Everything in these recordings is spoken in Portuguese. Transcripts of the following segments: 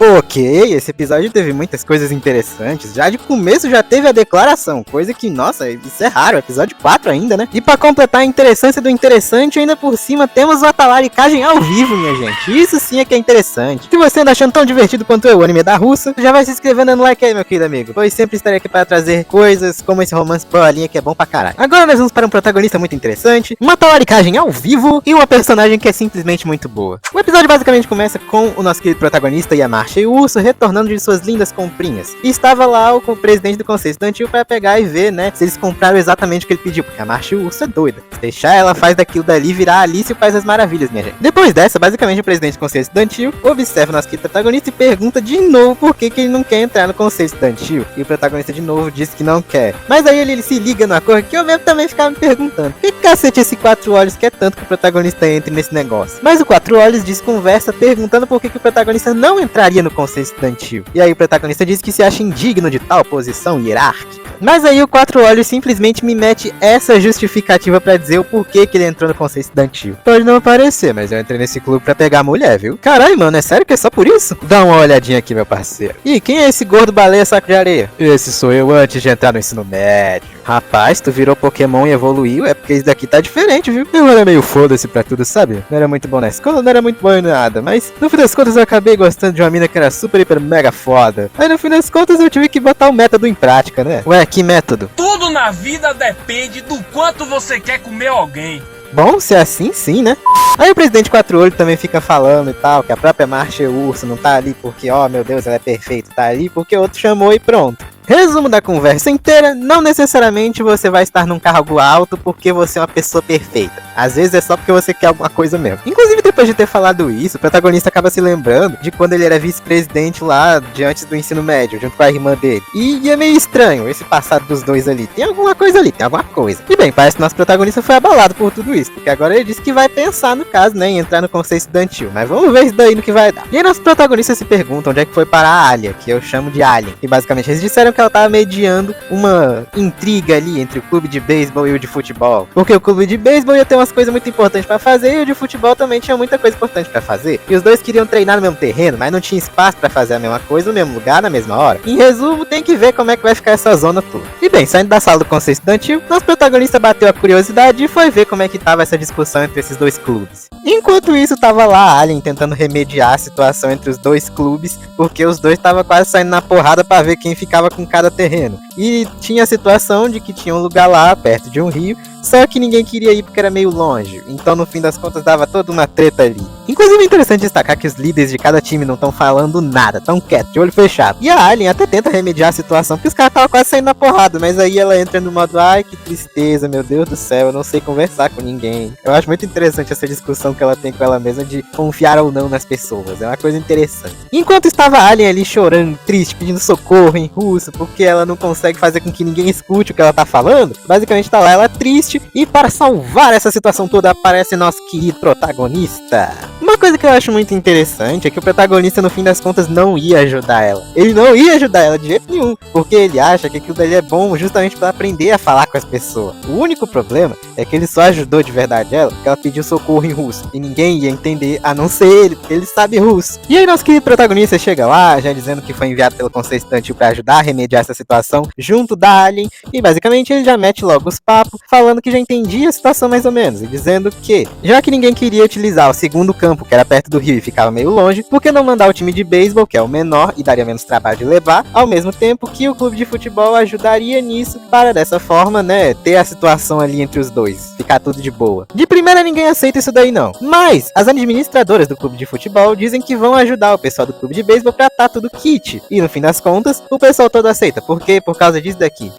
Ok, esse episódio teve muitas coisas interessantes. Já de começo já teve a declaração, coisa que, nossa, isso é raro, episódio 4 ainda, né? E pra completar a interessância do interessante, ainda por cima temos a talaricagem ao vivo, minha gente. Isso sim é que é interessante. Se você anda achando tão divertido quanto eu, o anime da Russa, já vai se inscrevendo dando like aí, meu querido amigo, pois sempre estarei aqui para trazer coisas como esse romance bolinha que é bom pra caralho. Agora nós vamos para um protagonista muito interessante, uma talaricagem ao vivo e uma personagem que é simplesmente muito boa. O episódio basicamente começa com o nosso querido protagonista Yamcha e o urso retornando de suas lindas comprinhas. E estava lá o presidente do conselho estudantil para pegar e ver, né, se eles compraram exatamente o que ele pediu, porque a Yamcha e o urso é doida. Se deixar ela faz daquilo dali virar Alice e faz as maravilhas, minha gente. Depois dessa, basicamente o presidente do conselho estudantil observa o nosso querido protagonista e pergunta de novo por que ele não quer entrar no conselho estudantil. E o protagonista de novo diz que não quer. Mas aí ele se liga no acordo que eu mesmo também ficava me perguntando: que cacete esse Quatro Olhos quer tanto que o protagonista entre nesse negócio? Mas o Quatro Olhos desconversa perguntando por que o protagonista não entraria no conselho estudantil. E aí o protagonista diz que se acha indigno de tal posição hierárquica. Mas aí o Quatro Olhos simplesmente me mete essa justificativa pra dizer o porquê que ele entrou no conselho estudantil. Pode não parecer, mas eu entrei nesse clube pra pegar mulher, viu? Caralho, mano, é sério que é só por isso? Dá uma olhadinha aqui, meu parceiro. Ih, quem é esse gordo baleia saco de areia? Esse sou eu antes de entrar no ensino médio. Rapaz, tu virou Pokémon e evoluiu, é porque esse daqui tá diferente, viu? Eu era meio foda-se pra tudo, sabe? Não era muito bom na escola, não era muito bom em nada, mas no fim das contas eu acabei gostando de uma mina que era super, hiper, mega foda. Aí no fim das contas eu tive que botar o método em prática, né? Ué, que método? Tudo na vida depende do quanto você quer comer alguém. Bom, se é assim, sim, né? Aí o presidente Quatro Olhos também fica falando e tal, que a própria Marcha Urso não tá ali porque, ó, meu Deus, ela é perfeita, tá ali porque outro chamou e pronto. Resumo da conversa inteira, não necessariamente você vai estar num cargo alto porque você é uma pessoa perfeita. Às vezes é só porque você quer alguma coisa mesmo. Inclusive, depois de ter falado isso, o protagonista acaba se lembrando de quando ele era vice-presidente lá antes do ensino médio, junto com a irmã dele. E é meio estranho esse passado dos dois ali. Tem alguma coisa ali, tem alguma coisa. E bem, parece que nosso protagonista foi abalado por tudo isso, porque agora ele disse que vai pensar no caso, né, em entrar no conselho estudantil. Mas vamos ver isso daí no que vai dar. E aí nossos protagonistas se perguntam onde é que foi parar a Alia, que eu chamo de Alien. E basicamente eles disseram que ela tava mediando uma intriga ali entre o clube de beisebol e o de futebol. Porque o clube de beisebol ia ter umas coisas muito importantes pra fazer e o de futebol também tinha muita coisa importante pra fazer. E os dois queriam treinar no mesmo terreno, mas não tinha espaço pra fazer a mesma coisa no mesmo lugar, na mesma hora. Em resumo, tem que ver como é que vai ficar essa zona toda. E bem, saindo da sala do conselho estudantil, nosso protagonista bateu a curiosidade e foi ver como é que tava essa discussão entre esses dois clubes. Enquanto isso, tava lá a Alien tentando remediar a situação entre os dois clubes, porque os dois estavam quase saindo na porrada pra ver quem ficava com cada terreno. E tinha a situação de que tinha um lugar lá, perto de um rio, só que ninguém queria ir porque era meio longe. Então, no fim das contas, dava toda uma treta ali. Inclusive, é interessante destacar que os líderes de cada time não estão falando nada, tão quietos, de olho fechado. E a Alien até tenta remediar a situação, porque os caras estavam quase saindo na porrada. Mas aí ela entra no modo, ai, que tristeza, meu Deus do céu, eu não sei conversar com ninguém. Eu acho muito interessante essa discussão que ela tem com ela mesma de confiar ou não nas pessoas. É uma coisa interessante. Enquanto estava a Alien ali chorando, triste, pedindo socorro em russo, porque ela não consegue fazer com que ninguém escute o que ela tá falando, basicamente tá lá ela triste, e para salvar essa situação toda aparece nosso querido protagonista. Uma coisa que eu acho muito interessante é que o protagonista no fim das contas não ia ajudar ela. Ele não ia ajudar ela de jeito nenhum, porque ele acha que aquilo dali é bom justamente para aprender a falar com as pessoas. O único problema é que ele só ajudou de verdade ela porque ela pediu socorro em russo, e ninguém ia entender a não ser ele, porque ele sabe russo. E aí nosso querido protagonista chega lá, já dizendo que foi enviado pelo conselho estudantil para ajudar a remediar essa situação junto da Alien, e basicamente ele já mete logo os papos, falando que já entendia a situação mais ou menos, e dizendo que, já que ninguém queria utilizar o segundo campo, que era perto do rio e ficava meio longe, por que não mandar o time de beisebol, que é o menor e daria menos trabalho de levar, ao mesmo tempo que o clube de futebol ajudaria nisso, para dessa forma, né, ter a situação ali entre os dois, ficar tudo de boa. De primeira ninguém aceita isso daí não, mas as administradoras do clube de futebol dizem que vão ajudar o pessoal do clube de beisebol pra tá tudo kit, e no fim das contas, o pessoal todo aceita, porque por causa disso daqui.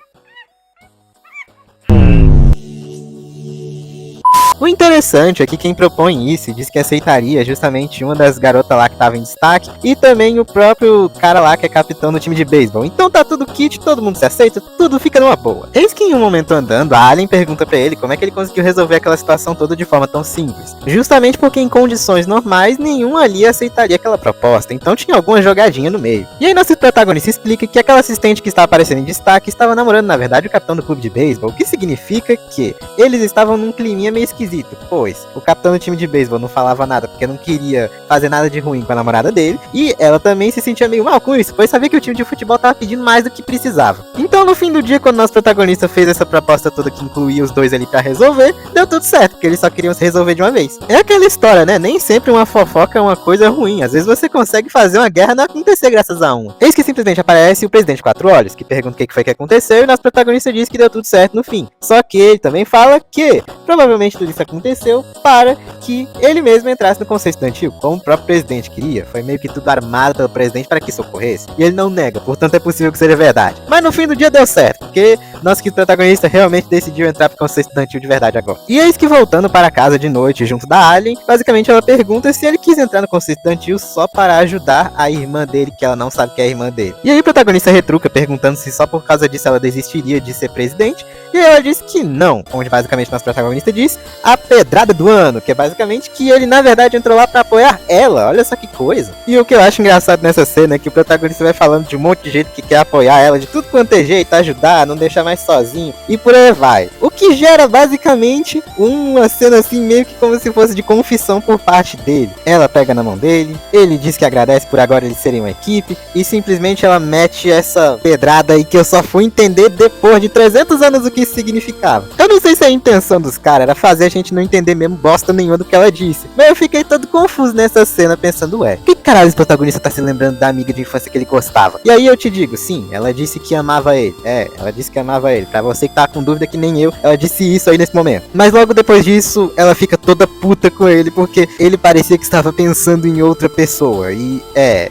O interessante é que quem propõe isso diz que aceitaria justamente uma das garotas lá que tava em destaque e também o próprio cara lá que é capitão do time de beisebol. Então tá tudo kit, todo mundo se aceita, tudo fica numa boa. Eis que em um momento andando, a Alien pergunta pra ele como é que ele conseguiu resolver aquela situação toda de forma tão simples. Justamente porque em condições normais, nenhum ali aceitaria aquela proposta, então tinha alguma jogadinha no meio. E aí nosso protagonista explica que aquela assistente que estava aparecendo em destaque estava namorando na verdade o capitão do clube de beisebol, o que significa que eles estavam num climinha meio esquisito esquisito, pois o capitão do time de beisebol não falava nada porque não queria fazer nada de ruim com a namorada dele, e ela também se sentia meio mal com isso, pois sabia que o time de futebol tava pedindo mais do que precisava. Então no fim do dia, quando nosso protagonista fez essa proposta toda que incluía os dois ali pra resolver, deu tudo certo, porque eles só queriam se resolver de uma vez. É aquela história, né? Nem sempre uma fofoca é uma coisa ruim, às vezes você consegue fazer uma guerra não acontecer graças a uma. Eis que simplesmente aparece o presidente Quatro Olhos, que pergunta o que foi que aconteceu, e nosso protagonista diz que deu tudo certo no fim. Só que ele também fala que provavelmente tudo isso aconteceu para que ele mesmo entrasse no Conselho Estudantil, como o próprio presidente queria. Foi meio que tudo armado pelo presidente para que isso ocorresse. E ele não nega, portanto é possível que seja verdade. Mas no fim do dia deu certo, porque nosso querido protagonista realmente decidiu entrar pro Conselho Estudantil de verdade agora. E eis que voltando para casa de noite junto da Alien, basicamente ela pergunta se ele quis entrar no Conselho Estudantil só para ajudar a irmã dele, que ela não sabe que é a irmã dele. E aí o protagonista retruca perguntando se só por causa disso ela desistiria de ser presidente, e aí ela diz que não, onde basicamente nosso protagonista diz a pedrada do ano, que é basicamente que ele na verdade entrou lá pra apoiar ela, olha só que coisa. E o que eu acho engraçado nessa cena é que o protagonista vai falando de um monte de jeito que quer apoiar ela, de tudo quanto é jeito, ajudar, não deixar mais sozinho, e por aí vai. O que gera basicamente uma cena assim meio que como se fosse de confissão por parte dele. Ela pega na mão dele, ele diz que agradece por agora eles serem uma equipe, e simplesmente ela mete essa pedrada aí que eu só fui entender depois de 300 anos o que isso significava. Eu não sei se a intenção dos caras era fazer a gente não entender mesmo bosta nenhuma do que ela disse, mas eu fiquei todo confuso nessa cena pensando, ué, que caralho esse protagonista tá se lembrando da amiga de infância que ele gostava? E aí eu te digo, sim, ela disse que amava ele, ela disse que amava ele, pra você que tá com dúvida que nem eu, ela disse isso aí nesse momento. Mas logo depois disso, ela fica toda puta com ele, porque ele parecia que estava pensando em outra pessoa, e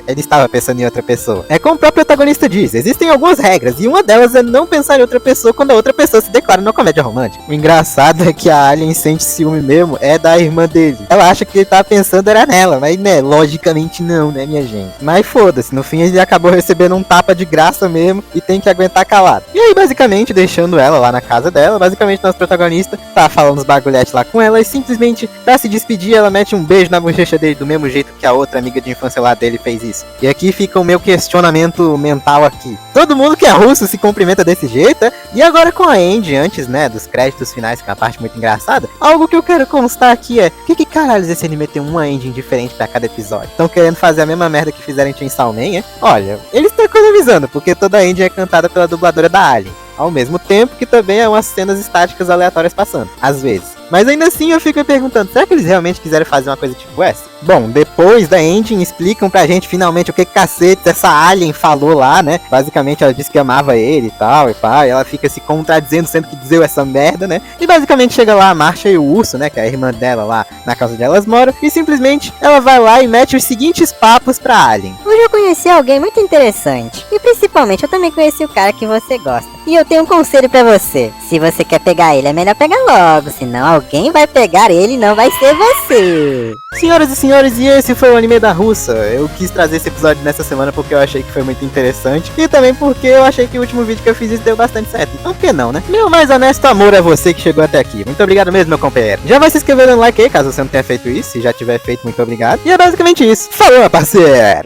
ele estava pensando em outra pessoa. É como o próprio protagonista diz, existem algumas regras, e uma delas é não pensar em outra pessoa quando a outra pessoa se declara numa comédia romântica. O engraçado é que a Alien sente ciúme mesmo, é da irmã dele. Ela acha que ele tava pensando era nela, mas né, logicamente não, né minha gente. Mas foda-se, no fim ele acabou recebendo um tapa de graça mesmo, e tem que aguentar calado. E aí basicamente, deixando ela lá na casa dela, basicamente nosso protagonista tá falando os bagulhetes lá com ela, e simplesmente pra se despedir ela mete um beijo na bochecha dele do mesmo jeito que a outra amiga de infância lá dele fez isso. E aqui fica o meu questionamento mental aqui. Todo mundo que é russo se cumprimenta desse jeito, e agora com a Andy, antes né, dos créditos finais, que é uma parte muito engraçada, algo que eu quero constar aqui é, que caralho esse anime tem uma ending diferente pra cada episódio? Estão querendo fazer a mesma merda que fizeram em Chainsaw Man, é? Olha, eles estão economizando, porque toda a ending é cantada pela dubladora da Alien, ao mesmo tempo que também é umas cenas estáticas aleatórias passando, às vezes. Mas ainda assim eu fico me perguntando, será que eles realmente quiseram fazer uma coisa tipo essa? Bom, depois da ending explicam pra gente finalmente o que cacete essa Alien falou lá, né? Basicamente ela disse que amava ele e tal, e pá, e ela fica se contradizendo sempre que dizeu essa merda, né? E basicamente chega lá a Marcia e o Urso, né? Que é a irmã dela lá na casa onde elas moram, e simplesmente ela vai lá e mete os seguintes papos pra Alien. Hoje eu conheci alguém muito interessante, e principalmente eu também conheci o cara que você gosta. E eu tenho um conselho pra você, se você quer pegar ele é melhor pegar logo, senão alguém vai pegar ele e não vai ser você. Senhoras e senhores, e esse foi o anime da Russa. Eu quis trazer esse episódio nessa semana porque eu achei que foi muito interessante, e também porque eu achei que o último vídeo que eu fiz isso deu bastante certo. Então por que não, né? Meu mais honesto amor é você que chegou até aqui. Muito obrigado mesmo, meu companheiro. Já vai se inscrever no like aí, caso você não tenha feito isso. Se já tiver feito, muito obrigado. E é basicamente isso. Falou, parceiro!